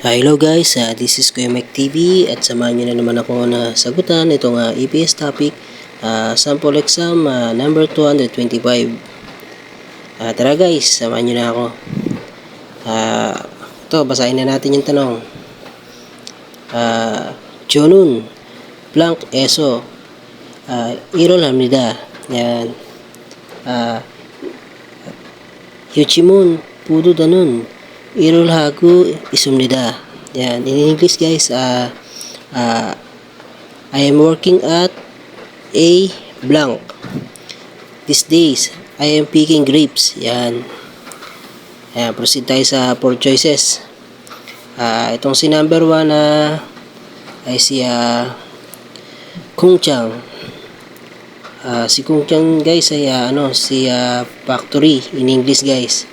Hello guys, this is Kuya Mike TV at samahan nyo na naman ako na sagutan itong EPS topic, sample exam number 225. Tara guys, samahan nyo na ako. Ito, basahin na natin yung tanong. Chonun, blank eso, irol hamnida. Yan. Yuchimun, pudo danun. Irulhagu isumnida. Yan. In English guys, I am working at a blank. These days, I am picking grapes. Yan. Yan. Proceed tayo sa 4 choices. Itong si number 1 ay si Kung Chang. Si Kung Chang guys ay si factory in English guys.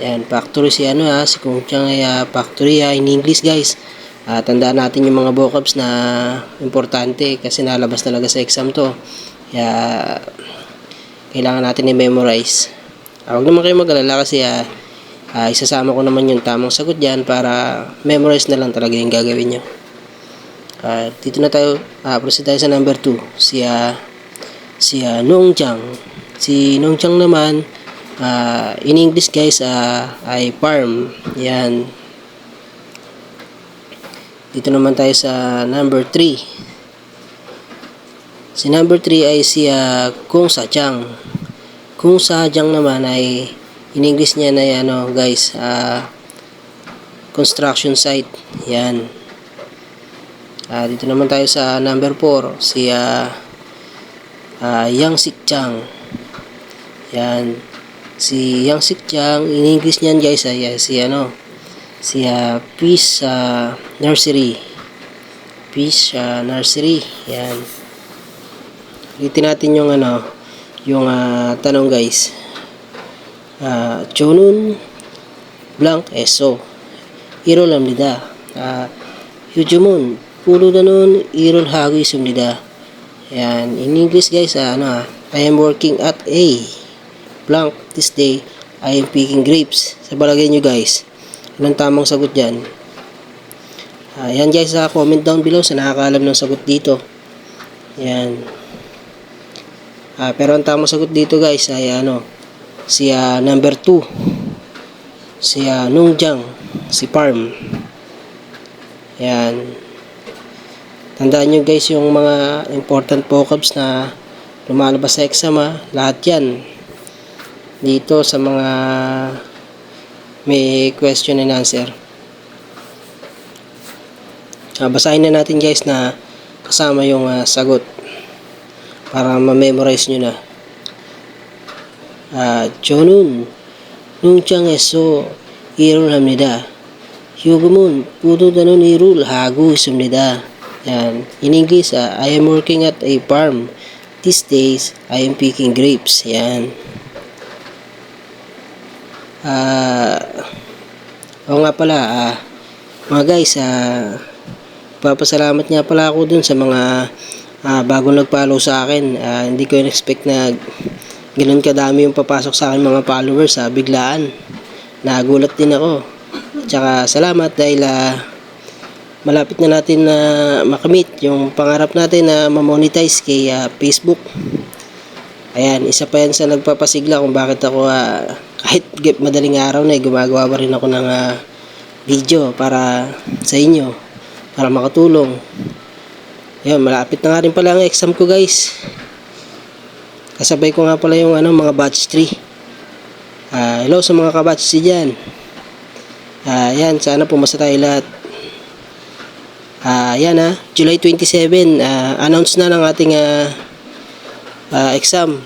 Yan, factory si si Kung Chang ay factory in English guys. Tandaan natin yung mga vocabs na importante kasi nalabas talaga sa exam to. Kaya kailangan natin i-memorize. Huwag naman kayo mag-alala kasi isasama ko naman yung tamang sagot diyan para memorize na lang talaga yung gagawin nyo. Dito na tayo, proceed tayo sa number 2. Si Nong Chang. Si Nong Chang naman, in English guys, ay farm. Yan. Dito naman tayo sa number 3. Si number 3 ay si Kung Sa Chang. Kung Sa Chang naman ay in English niya na guys, construction site. Yan. Dito naman tayo sa number 4. Si Yang Sik Chang. Yan. Si Yang Sik Chang, in English niyan guys ay si Peace Nursery. Peace Nursery. Yan. Ulitin natin yung yung tanong guys. Chonun blank eso. Irol amnida. Yujumun pulo danon irol hagu isumnida. Yan. In English guys, I am working at a blank. This day, I am picking grapes. Sa balagay nyo guys, anong tamang sagot dyan? Yan guys, comment down below sa nakakaalam ng sagot dito. Yan. Pero ang tamang sagot dito guys ay si number 2. Si Nong Chang, si farm. Yan. Tandaan nyo guys yung mga important vocabs na lumalabas sa exam lahat yan dito sa mga may question and answer. Basahin na natin guys na kasama yung sagot para ma-memorize nyo na. Chonun Nung Chang eso irul hamnida. Hyugumun pudo danon irul hagu isumnida. Yan. In English, I am working at a farm. These days, I am picking grapes. Yan. Oo nga pala, mga guys, papasalamat nga pala ako dun sa mga bagong nag-follow sa akin. Hindi ko in-expect na ganoon kadami yung papasok sa akin mga followers, biglaan. Nagulat din ako. Tsaka salamat dahil malapit na natin na makamit yung pangarap natin na ma-monetize kay Facebook. Ayan, isa pa yan sa nagpapasigla kung bakit ako kahit madaling araw na gumagawa pa rin ako ng video para sa inyo, para makatulong. Ayan, malapit na nga rin pala ang exam ko guys. Kasabay ko nga pala yung mga batch 3. Hello sa mga kabatch dyan. Ayan, sana pumasa tayo lahat. Yan July 27, announce na ng ating exam.